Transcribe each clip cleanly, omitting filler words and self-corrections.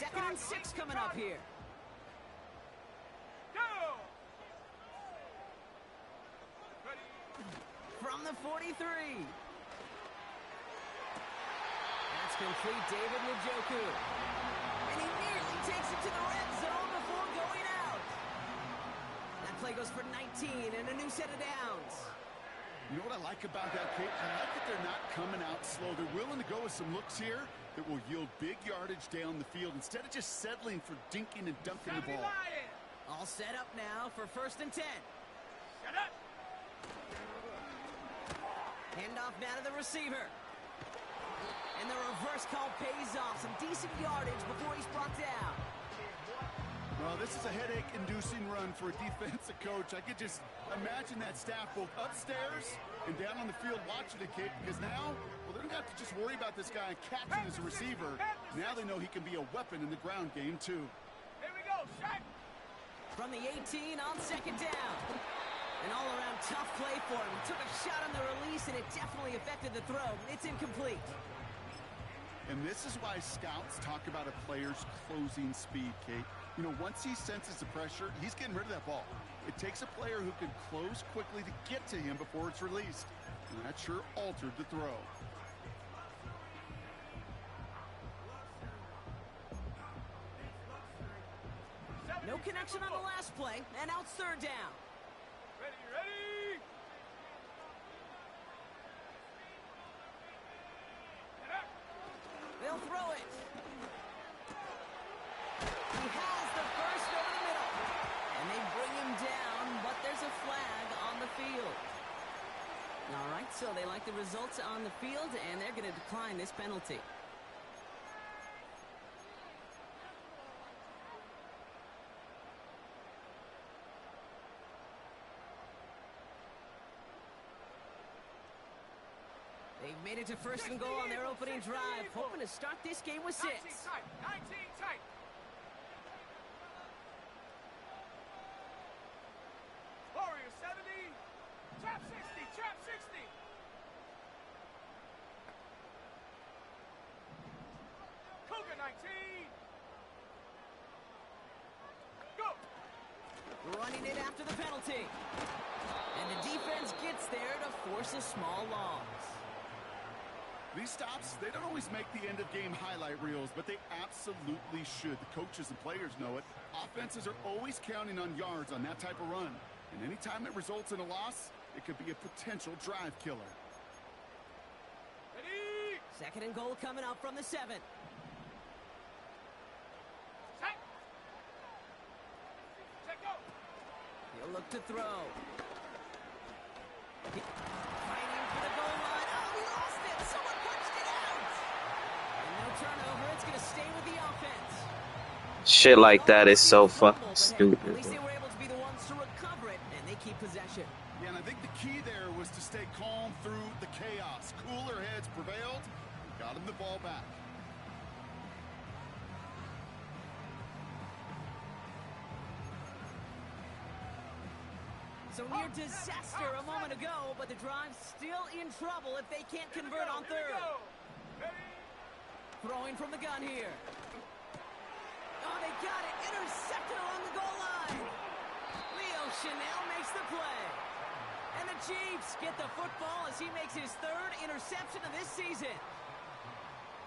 2nd and 6 coming up here. From the 43. That's complete, David Njoku. And he nearly takes it to the red zone before going out. That play goes for 19 and a new set of downs. You know what I like about that, Kate? I like that they're not coming out slow. They're willing to go with some looks here that will yield big yardage down the field instead of just settling for dinking and dunking the ball. All set up now for 1st and 10. Shut up. Handoff now to the receiver. And the reverse call pays off. Some decent yardage before he's brought down. Well, this is a headache-inducing run for a defensive coach. I could just imagine that staff both upstairs and down on the field watching the kick, because now, well, they don't have to just worry about this guy catching as a receiver. Now they know he can be a weapon in the ground game, too. Here we go, shot. From the 18 on 2nd down. An all-around tough play for him. He took a shot on the release, and it definitely affected the throw. It's incomplete. And this is why scouts talk about a player's closing speed, Kate. You know, once he senses the pressure, he's getting rid of that ball. It takes a player who can close quickly to get to him before it's released. And that sure altered the throw. No connection on the last play, and now it's 3rd down. Ready. They'll throw it. He has the first over the middle. And they bring him down, but there's a flag on the field. All right, so they like the results on the field, and they're going to decline this penalty. They've made it to 1st and goal on their opening drive, hoping to start this game with 6. 19 tight. Warrior 70. Trap 60. Cougar 19. Go. Running it after the penalty. And the defense gets there to force a small loss. These stops, they don't always make the end-of-game highlight reels, but they absolutely should. The coaches and players know it. Offenses are always counting on yards on that type of run. And anytime it results in a loss, it could be a potential drive killer. Ready. 2nd and goal coming up from the 7. Check go. He'll look to throw. Fighting for the goal line. Oh, he lost it. Someone punched it out. And no turnover. It's going to stay with the offense. Shit like that is so fucking stupid. At least they were able to be the ones to recover it, and they keep possession. Yeah, and I think the key there was to stay calm through the chaos. Cooler heads prevailed, got him the ball back. So near disaster a moment ago, but the drive's still in trouble if they can't convert on 3rd. Throwing from the gun here. Oh, they got it. Intercepted along the goal line. Leo Chanel makes the play. And the Chiefs get the football as he makes his 3rd interception of this season.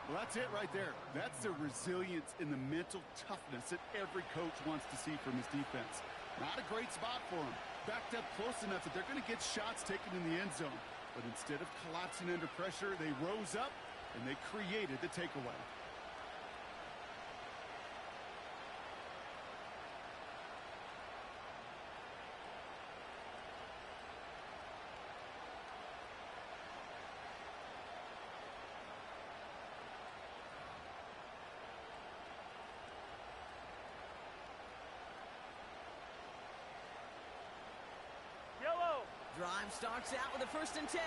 Well, that's it right there. That's the resilience and the mental toughness that every coach wants to see from his defense. Not a great spot for him. Backed up close enough that they're going to get shots taken in the end zone. But instead of collapsing under pressure, they rose up and they created the takeaway. Drive starts out with a 1st and 10.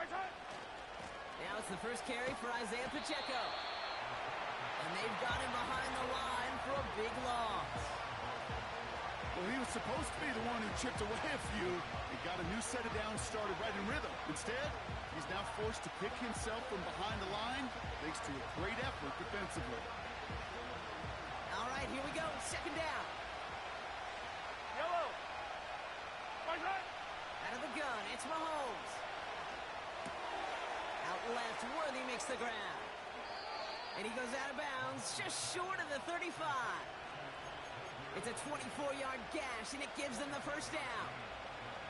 Now it's the first carry for Isaiah Pacheco. And they've got him behind the line for a big loss. Well, he was supposed to be the one who chipped away a few and got a new set of downs started right in rhythm. Instead, he's now forced to pick himself from behind the line thanks to a great effort defensively. All right, here we go. Second down. Yellow. Right. Out of the gun, it's Mahomes. Out left, Worthy makes the ground. And he goes out of bounds, just short of the 35. It's a 24-yard gash, and it gives them the first down.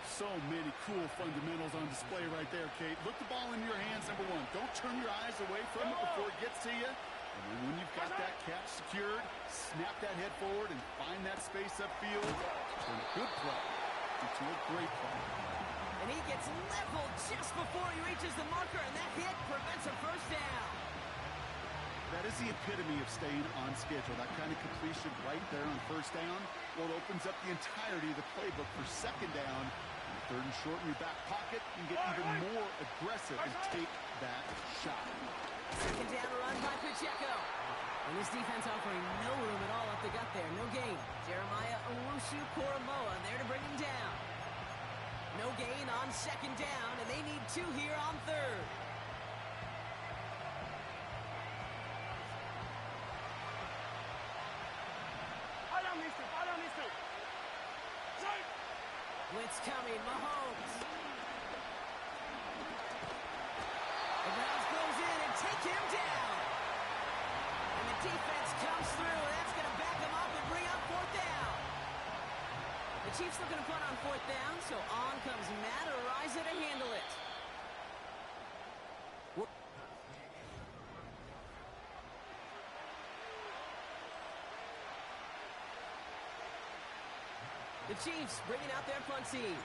So many cool fundamentals on display right there, Kate. Look the ball in your hands, number one. Don't turn your eyes away from it before it gets to you. And then when you've got that catch secured, snap that head forward and find that space upfield. Turn a good play into a great play. And he gets leveled just before he reaches the marker, and that hit prevents a first down. That is the epitome of staying on schedule. That kind of completion right there on first down. Well, it opens up the entirety of the playbook for second down. And third and short in your back pocket, you can get even more aggressive and take that shot. Second down run by Pacheco. And this defense offering no room at all up the gut there. No gain. Jeremiah Owusu-Koramoah there to bring him down. No gain on second down, and they need two here on third. Blitz coming, Mahomes. The Browns close in and take him down. And the defense comes through. That's going to back them up and bring up fourth down. The Chiefs looking to punt on fourth down, so on comes Matt Araiza to handle it. The Chiefs bringing out their punt team.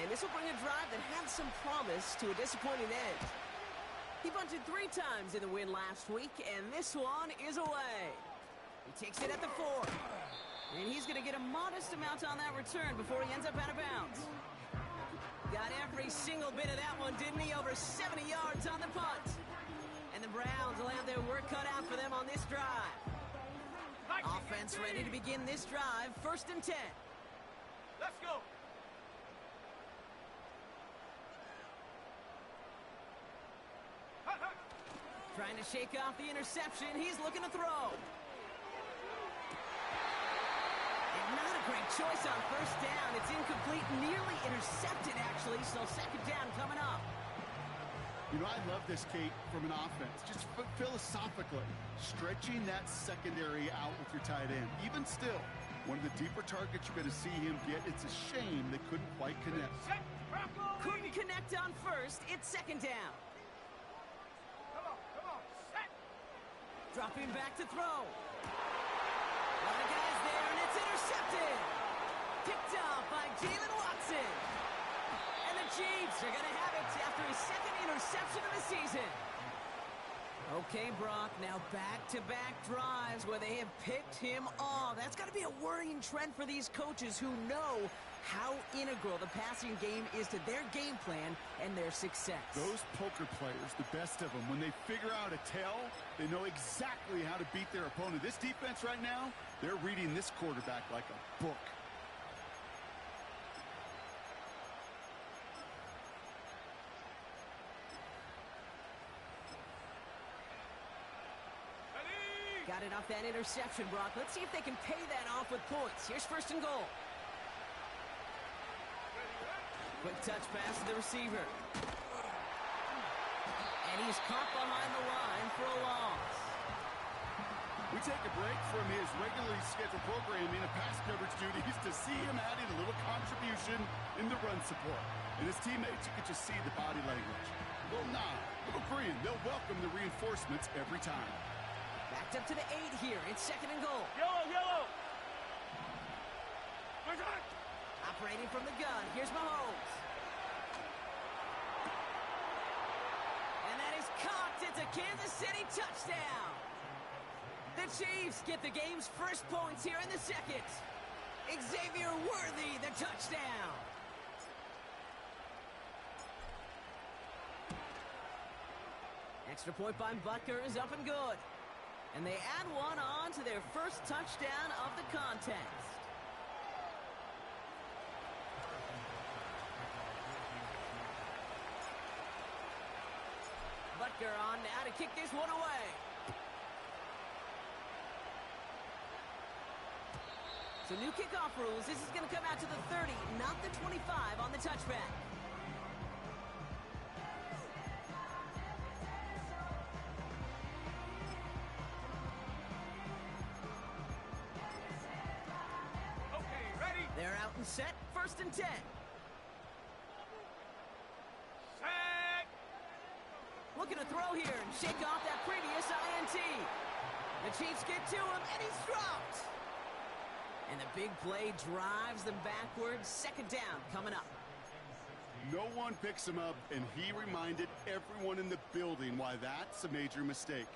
And this will bring a drive that had some promise to a disappointing end. He punted 3 times in the win last week, and this one is away. He takes it at the 4. And he's going to get a modest amount on that return before he ends up out of bounds. Got every single bit of that one, didn't he? Over 70 yards on the punt. And the Browns will have their work cut out for them on this drive. Offense ready to begin this drive. 1st and 10. Let's go. Trying to shake off the interception. He's looking to throw. And not a great choice on first down. It's incomplete, nearly intercepted, actually. So second down coming up. You know, I love this, Kate, from an offense. Just philosophically, stretching that secondary out with your tight end. Even still, one of the deeper targets you're going to see him get. It's a shame they couldn't quite connect. Couldn't connect on first. It's second down. Come on, set. Dropping back to throw. A lot of guys there, and it's intercepted. Picked off by Jalen Watson. And the Chiefs are going to have it after his second interception of the season. Okay, Brock, now back-to-back drives where they have picked him off. That's got to be a worrying trend for these coaches who know how integral the passing game is to their game plan and their success. Those poker players, the best of them, when they figure out a tell, they know exactly how to beat their opponent. This defense right now, they're reading this quarterback like a book. Got it off that interception, Brock. Let's see if they can pay that off with points. Here's 1st and goal. Quick touch pass to the receiver. And he's caught behind the line for a loss. We take a break from his regularly scheduled programming and pass coverage duties to see him adding a little contribution in the run support. And his teammates, you can just see the body language. A little nod, a little grin. They'll welcome the reinforcements every time. Backed up to the 8 here. It's 2nd and goal. Yellow. Operating from the gun. Here's Mahomes. And that is caught. It's a Kansas City touchdown. The Chiefs get the game's first points here in the second. Xavier Worthy, the touchdown. Extra point by Butker is up and good. And they add one on to their first touchdown of the contest. Butker on now to kick this one away. So new kickoff rules. This is going to come out to the 30, not the 25 on the touchback. Okay, ready? They're out and set. First and 10. Set. Looking to throw here and shake off that previous INT. The Chiefs get to him, and he's dropped. And the big play drives them backwards. Second down coming up. No one picks him up, and he reminded everyone in the building why that's a major mistake.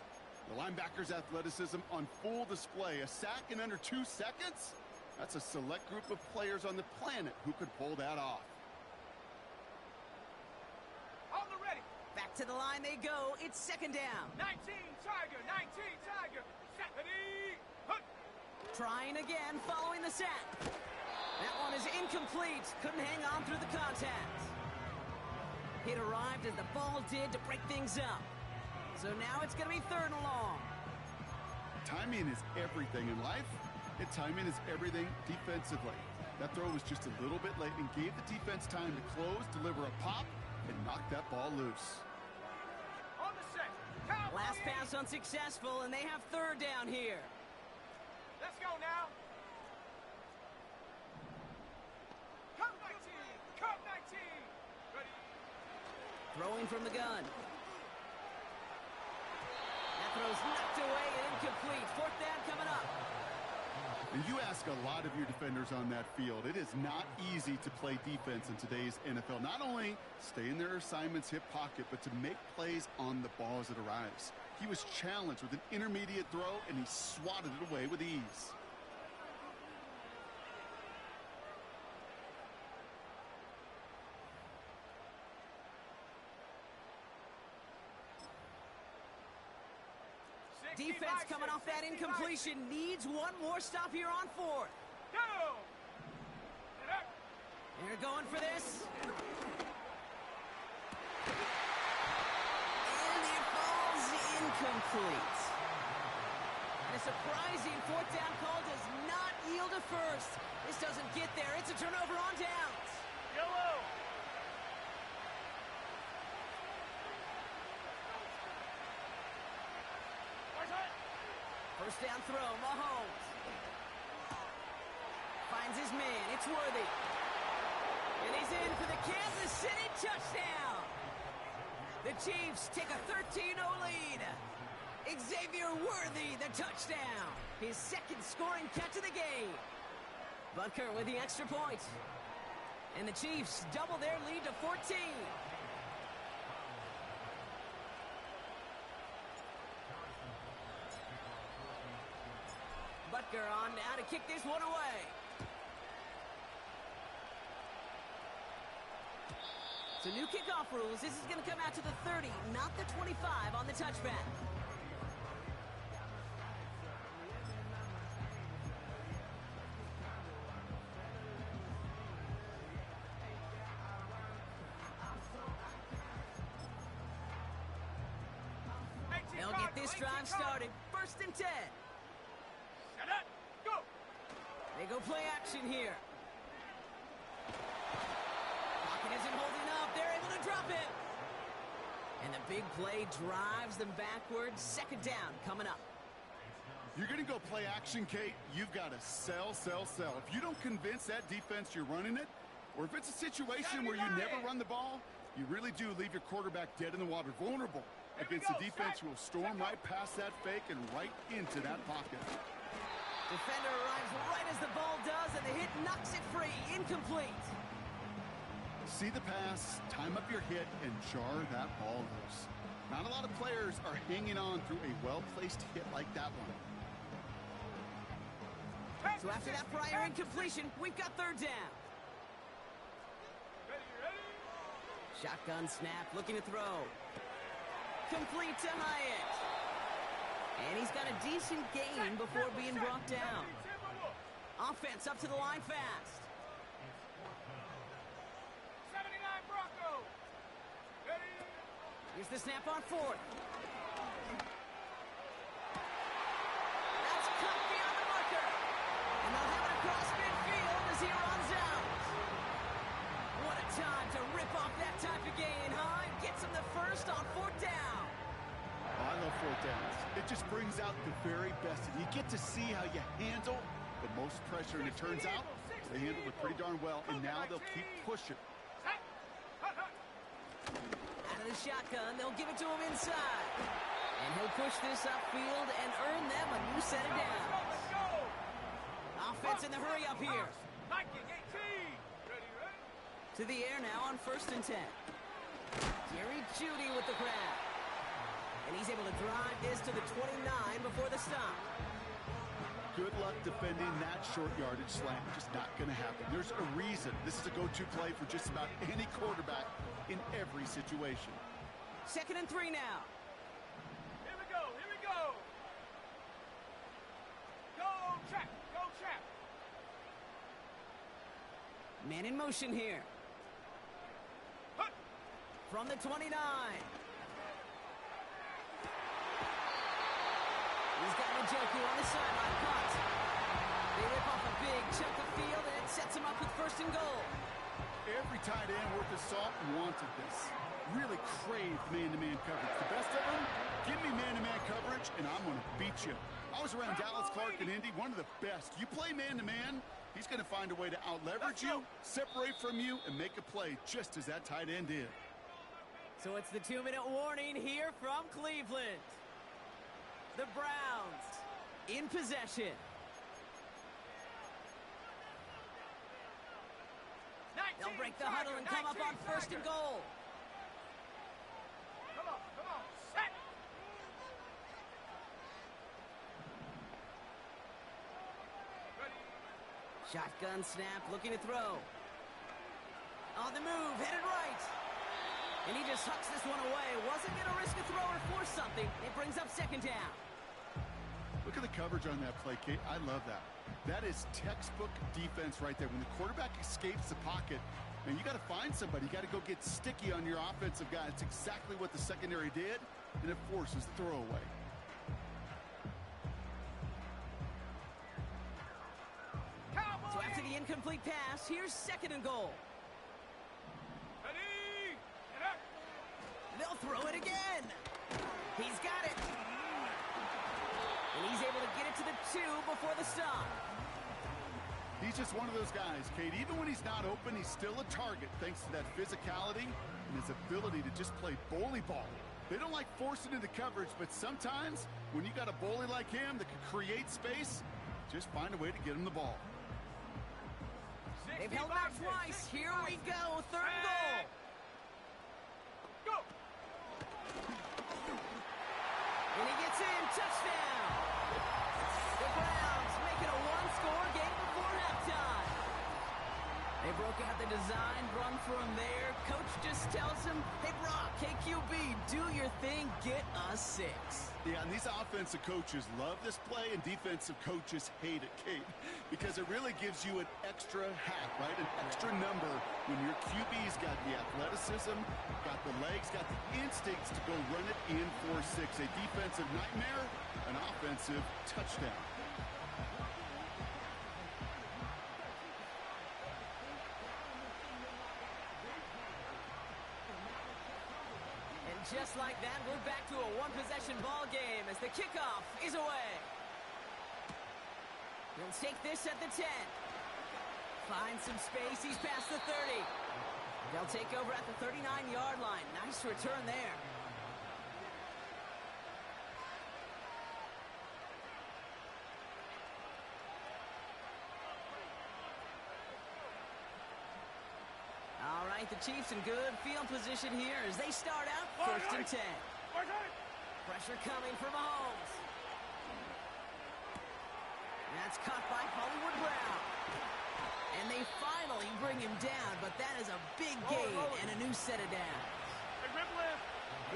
The linebacker's athleticism on full display. A sack in under 2 seconds? That's a select group of players on the planet who could pull that off. On the ready. Back to the line they go. It's second down. 19 Tiger, 19 Tiger. Set. Ready. Hunt. Trying again following the sack. That one is incomplete. Couldn't hang on through the contact. It arrived as the ball did to break things up. So now it's going to be third and long. Timing is everything in life, and timing is everything defensively. That throw was just a little bit late and gave the defense time to close, deliver a pop, and knock that ball loose. On the set. Cowboy. Last pass unsuccessful, and they have third down here. Let's go now. Come 19. Come 19. Ready. Throwing from the gun. That throw's knocked away and incomplete. Fourth down coming up. And you ask a lot of your defenders on that field. It is not easy to play defense in today's NFL. Not only stay in their assignment's hip pocket, but to make plays on the ball as it arrives. He was challenged with an intermediate throw, and he swatted it away with ease. Defense coming off that incompletion needs one more stop here on fourth. Go. Get up. They're going for this. And it falls incomplete. And a surprising fourth down call does not yield a first. This doesn't get there. It's a turnover on downs. Yellow. First down throw, Mahomes. Finds his man, it's Worthy. And he's in for the Kansas City touchdown. The Chiefs take a 13-0 lead. Xavier Worthy, the touchdown. His second scoring catch of the game. Butker with the extra point. And the Chiefs double their lead to 14. Butker on now to kick this one away. So new kickoff rules. This is going to come out to the 30, not the 25 on the touchback. They'll get this drive started. First and 10. Set up. Go. They go play action here. Pocket isn't holding up. They're able to drop it. And the big play drives them backwards. Second down coming up. You're going to go play action, Kate. You've got to sell, sell, sell. If you don't convince that defense you're running it, or if it's a situation where you never run the ball, you really do leave your quarterback dead in the water, vulnerable against a defense who will storm right past that fake and right into that pocket. Defender arrives right as the ball does, and the hit knocks it free. Incomplete. See the pass, time up your hit, and jar that ball loose. Not a lot of players are hanging on through a well-placed hit like that one. So after that prior incompletion, we've got third down. Ready. Shotgun snap, looking to throw. Complete to Hyatt. And he's got a decent gain before being brought down. Offense up to the line fast. 79 Bronco. Ready. Here's the snap on fourth. That's cut beyond the marker. And they'll have it across midfield as he runs out. What a time to rip off that type of gain, huh? And gets him the first on fourth down. I love fourth downs. It just brings out the very best. And you get to see how you handle the most pressure. And it turns out they handled it pretty darn well. And now they'll keep pushing. Out of the shotgun, they'll give it to him inside. And he'll push this upfield and earn them a new set of downs. Offense in the hurry up here. To the air now on 1st and 10. Jerry Jeudy with the grab. And he's able to drive this to the 29 before the stop. Good luck defending that short yardage slant. Just not going to happen. There's a reason this is a go-to play for just about any quarterback in every situation. 2nd and 3 now. Here we go, here we go. Go, trap, go, trap. Man in motion here. Hut. From the 29. He's got Njoku on the sideline. Caught. They rip off a big chunk of field, and it sets him up with 1st and goal. Every tight end worth his salt wanted this. Really craved man-to-man coverage. The best of them, give me man-to-man coverage, and I'm going to beat you. I was around Dallas Clark and Indy, one of the best. You play man-to-man, he's going to find a way to out-leverage you, separate from you, and make a play just as that tight end did. So it's the 2-minute warning here from Cleveland. The Browns in possession. They'll break the huddle and come up on 1st and goal. Come on, set. Ready. Shotgun snap, looking to throw. On the move, headed right. And he just hucks this one away. Wasn't going to risk a throw or force something. It brings up 2nd down. Look at the coverage on that play, Kate. I love that. That is textbook defense right there. When the quarterback escapes the pocket, and you got to find somebody. You got to go get sticky on your offensive guy. It's exactly what the secondary did, and it forces the throwaway. So after the incomplete pass, here's 2nd and goal. Ready. Get up. They'll throw it again. He's got it. And he's able to get it to the 2 before the stop. He's just one of those guys, Kate. Even when he's not open, he's still a target thanks to that physicality and his ability to just play bully ball. They don't like forcing into coverage, but sometimes when you got a bully like him that can create space, just find a way to get him the ball. They've held back twice. Here we go. 3rd and goal. Go. And he gets in. Touchdown. The Browns make it a 1-score game before halftime. They broke out the design run from there. Coach just tells him, hey, Brock, KQB, do your thing. Get us 6. Yeah, and these offensive coaches love this play, and defensive coaches hate it, Kate, because it really gives you an extra hat, right? An extra number when your QB's got the athleticism, got the legs, got the instincts to go run it in for 6. A defensive nightmare, an offensive touchdown. Just like that, we're back to a 1-possession ball game as the kickoff is away. He'll take this at the 10. Find some space. He's past the 30. They'll take over at the 39-yard line. Nice return there. All right, the Chiefs in good field position here as they start out 1st and 10. Pressure coming for Mahomes. That's caught by Hollywood Brown. And they finally bring him down, but that is a big gain and a new set of downs.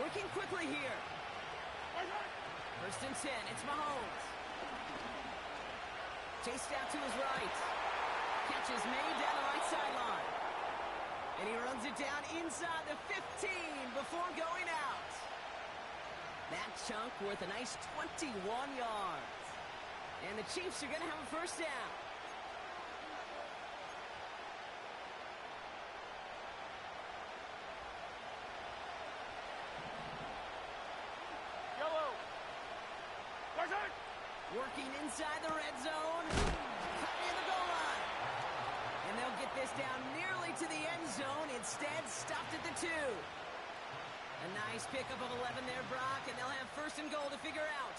Working quickly here. 1st and 10, it's Mahomes. Chased out to his right. Catch is made down the right sideline. And he runs it down inside the 15 before going out. That chunk worth a nice 21 yards. And the Chiefs are going to have a first down. Yellow. Where's it? Working inside the red zone. Cut near the goal line. And they'll get this down nearly to the end zone. Instead, stopped at the 2. A nice pickup of 11 there, Brock, and they'll have first and goal to figure out.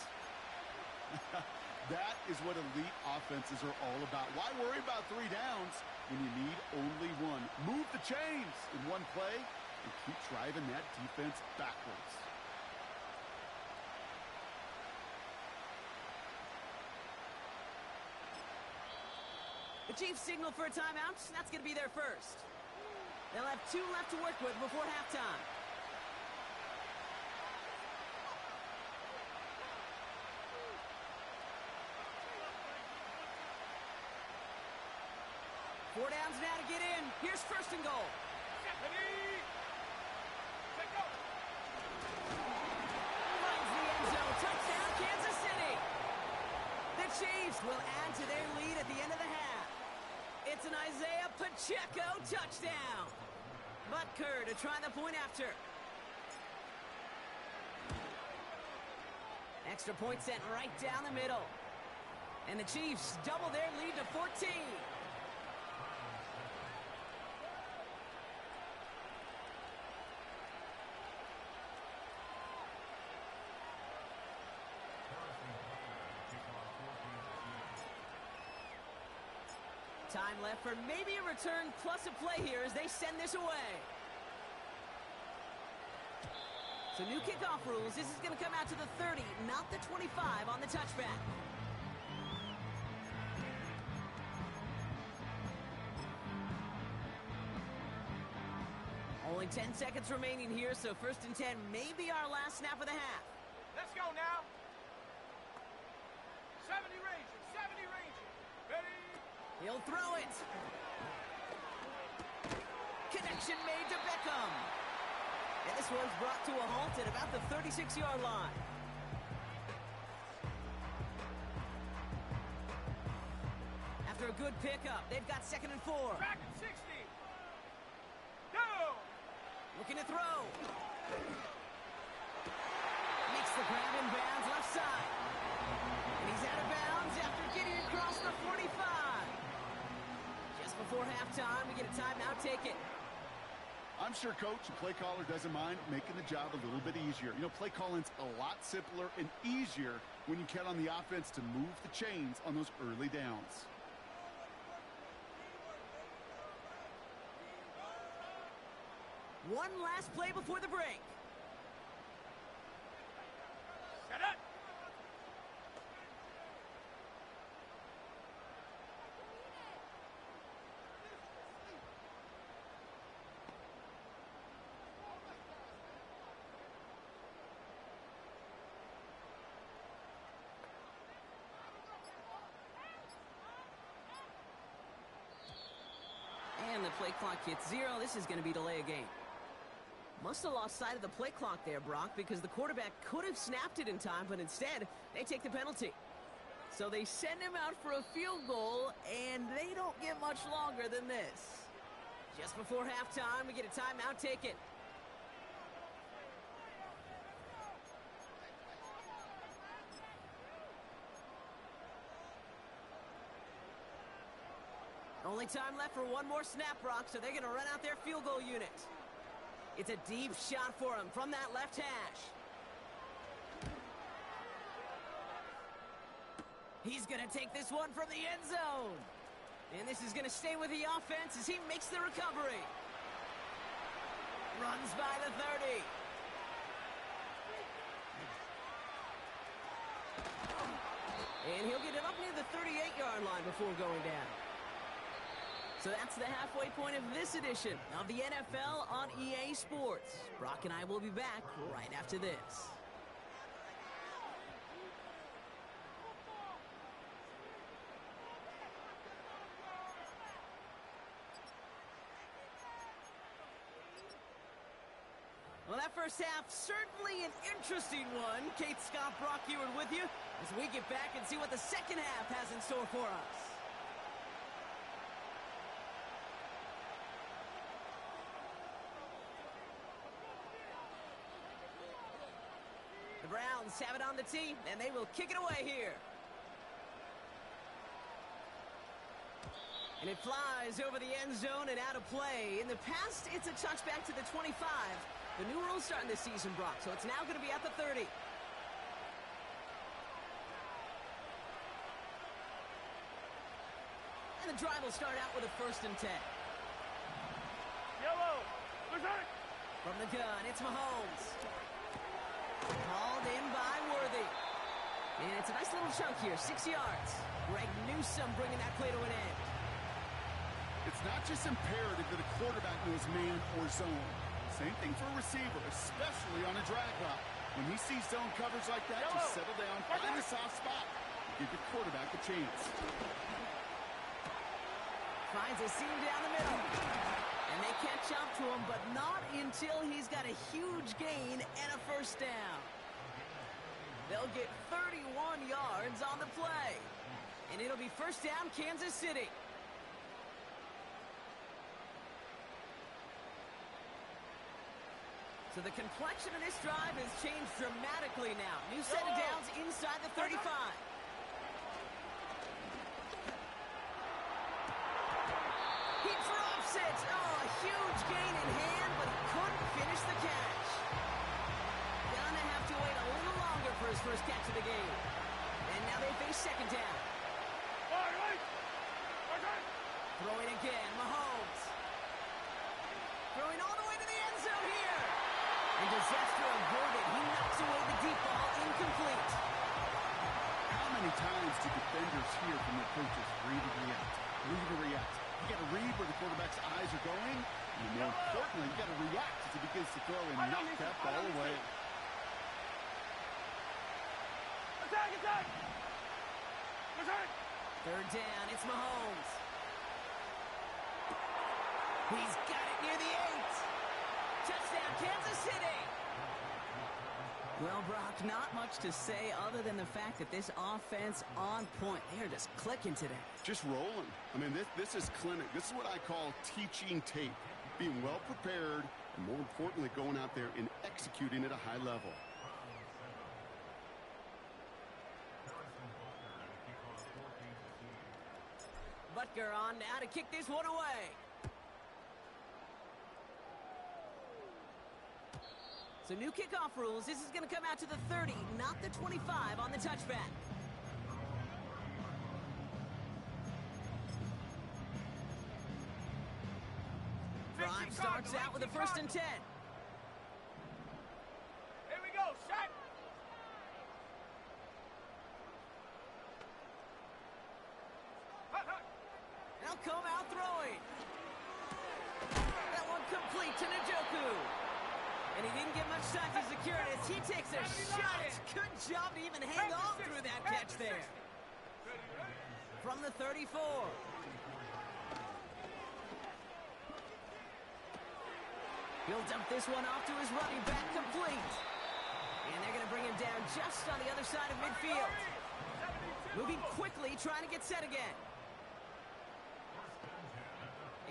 That is what elite offenses are all about. Why worry about 3 downs when you need only 1? Move the chains in one play and keep driving that defense backwards. The Chiefs signal for a timeout. That's going to be their first. They'll have 2 left to work with before halftime. Four downs now to get in. Here's first and goal. Ready. Set, go. Finds the end zone. Touchdown, Kansas City. The Chiefs will add to their lead at the end of the half. It's an Isaiah Pacheco touchdown. Butker to try the point after. Extra point sent right down the middle. And the Chiefs double their lead to 14. Time left for maybe a return plus a play here as they send this away. So new kickoff rules. This is going to come out to the 30, not the 25 on the touchback. Only 10 seconds remaining here, so first and 10 may be our last snap of the half. Let's go now. 70 Rangers, 70 Rangers. Ready. He'll throw it. Connection made to Beckham. And this one's brought to a halt at about the 36-yard line. After a good pickup, they've got 2nd and 4. Back at 60. Go. Looking to throw. Makes the grab in bounds left side. And he's out of bounds after getting across the 45. Just before halftime, we get a timeout taken. I'm sure coach and play caller doesn't mind making the job a little bit easier. You know, play calling's a lot simpler and easier when you count on the offense to move the chains on those early downs. One last play before the break. Set it. And the play clock hits 0. This is going to be delay a game. Must have lost sight of the play clock there, Brock, because the quarterback could have snapped it in time, but instead, they take the penalty. So they send him out for a field goal, and they don't get much longer than this. Just before halftime, we get a timeout taken. Only time left for one more snap, Brock, so they're going to run out their field goal unit. It's a deep shot for him from that left hash. He's going to take this one from the end zone. And this is going to stay with the offense as he makes the recovery. Runs by the 30. And he'll get it up near the 38-yard line before going down. So that's the halfway point of this edition of the NFL on EA Sports. Brock and I will be back right after this. Well, that first half, certainly an interesting one. Kate Scott, Brock Ewart with you as we get back and see what the second half has in store for us. The Browns have it on the tee, and they will kick it away here. And it flies over the end zone and out of play. In the past, it's a touchback to the 25. The new rules starting this season, Brock, so it's now going to be at the 30. And the drive will start out with a 1st and 10. Yellow. Berserk. From the gun, it's Mahomes. Called in by Worthy. And it's a nice little chunk here, 6 yards. Greg Newsome bringing that play to an end. It's not just imperative that a quarterback knows man or zone. Same thing for a receiver, especially on a drag route. When he sees zone coverage like that, just settle down, find a soft spot, and give your quarterback a chance. Finds a seam down the middle. And they catch up to him, but not until he's got a huge gain and a 1st down. They'll get 31 yards on the play. And it'll be 1st down, Kansas City. So the complexion of this drive has changed dramatically now. New set of downs inside the 35. He drops it. Oh, a huge gain in hand, but he couldn't finish the catch. Gonna have to wait a little longer for his first catch of the game. And now they face 2nd down. Throwing again, Mahomes. Throwing all the way to the end zone here. And disaster averted. He knocks away the deep ball, incomplete. How many times do defenders hear from their coaches, read and react, read and react? You got to read where the quarterback's eyes are going, and more importantly, you got to react as he begins to throw and knock that ball away. Attack, attack! Berserk! 3rd down, it's Mahomes. He's got it near the 8. Touchdown, Kansas City! Well, Brock, not much to say other than the fact that this offense on point. They are just clicking today. Just rolling. I mean, this is clinic. This is what I call teaching tape. Being well prepared, and more importantly, going out there and executing at a high level. Butker on now to kick this one away. So new kickoff rules. This is going to come out to the 30, not the 25 on the touchback. Drive starts out with a 1st and 10. Here we go, shot! They'll come out throwing. That one complete to Njoku. And he didn't get much time to secure it as he takes a shot. Good job to even hang on through that catch there. From the 34. He'll dump this one off to his running back, complete. And they're going to bring him down just on the other side of midfield. Moving quickly, trying to get set again.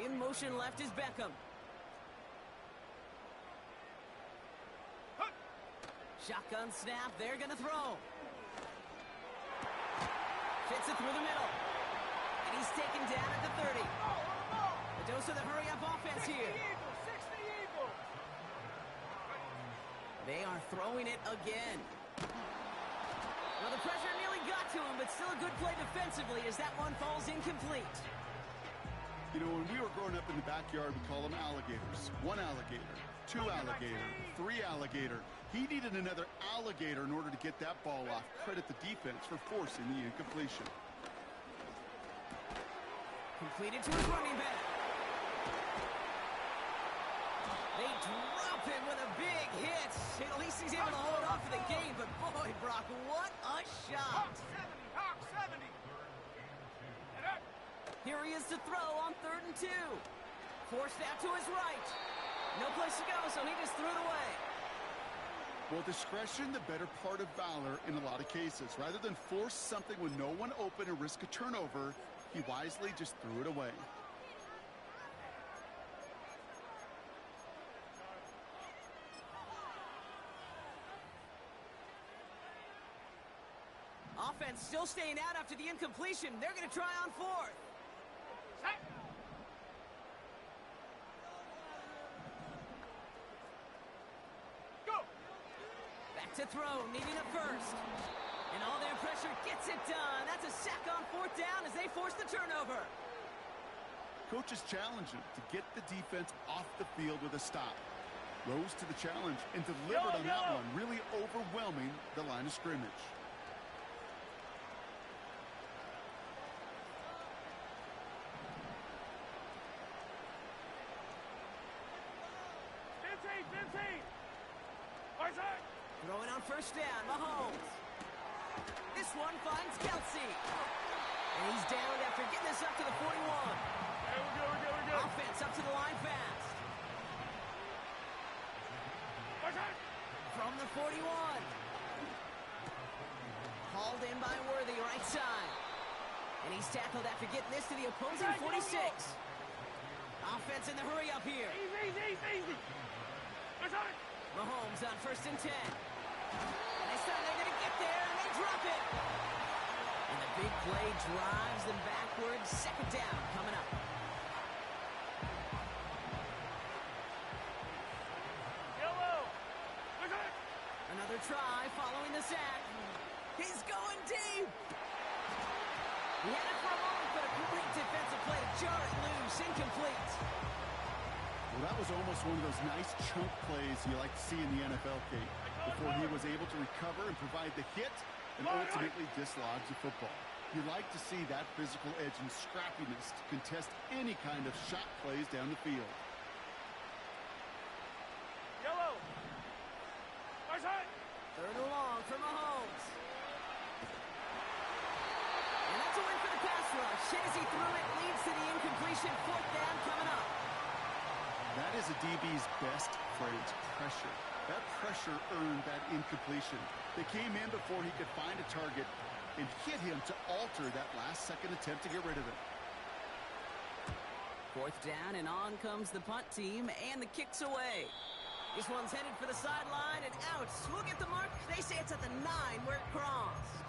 In motion left is Beckham. Shotgun snap, they're going to throw. Fits it through the middle. And he's taken down at the 30. A dose of the hurry-up offense here. They are throwing it again. Well, the pressure nearly got to him, but still a good play defensively as that one falls incomplete. You know, when we were growing up in the backyard, we call them alligators. 1 alligator, 2 alligator, 3 alligator. He needed another alligator in order to get that ball off. Credit the defense for forcing the incompletion. Completed to his running back. They drop him with a big hit. At least he's able to hold on for the game, but boy, Brock, what a shot. Hawk 70. Here he is to throw on 3rd and 2. Forced out to his right. No place to go, so he just threw it away. Well, discretion, the better part of valor in a lot of cases. Rather than force something when no one open and risk a turnover, he wisely just threw it away. Offense still staying out after the incompletion. They're going to try on fourth. Set. Go. Back to throw, needing a first. And all their pressure gets it done. That's a sack on fourth down as they force the turnover. Coach is challenging to get the defense off the field with a stop. Rose to the challenge and delivered on that one, really overwhelming the line of scrimmage. Throwing on first down, Mahomes. This one finds Kelsey. And he's downed after getting this up to the 41. There we go. Offense up to the line fast. From the 41. Hauled in by Worthy, right side. And he's tackled after getting this to the opposing 46. Offense in the hurry up here. Easy. Mahomes on first and 10. And they thought they're going to get there, and they drop it. And the big play drives them backwards. Second down coming up. Yellow. Another try following the sack. He's going deep. He had it for a moment, but a complete defensive play to jar it loose. Incomplete. Well, that was almost one of those nice chunk plays you like to see in the NFL, Kate, before he was able to recover and provide the hit and ultimately dislodge the football. You like to see that physical edge and scrappiness to contest any kind of shot plays down the field. Yellow. Third and long for Mahomes. And that's a win for the pass rush. Hit as he threw it, leads to the incompletion. Fourth down coming up. That is a DB's best friend, pressure. That pressure earned that incompletion. They came in before he could find a target and hit him to alter that last-second attempt to get rid of it. Fourth down, and on comes the punt team, and the kick's away. This one's headed for the sideline and out. We'll get the mark. They say it's at the 9 where it crossed.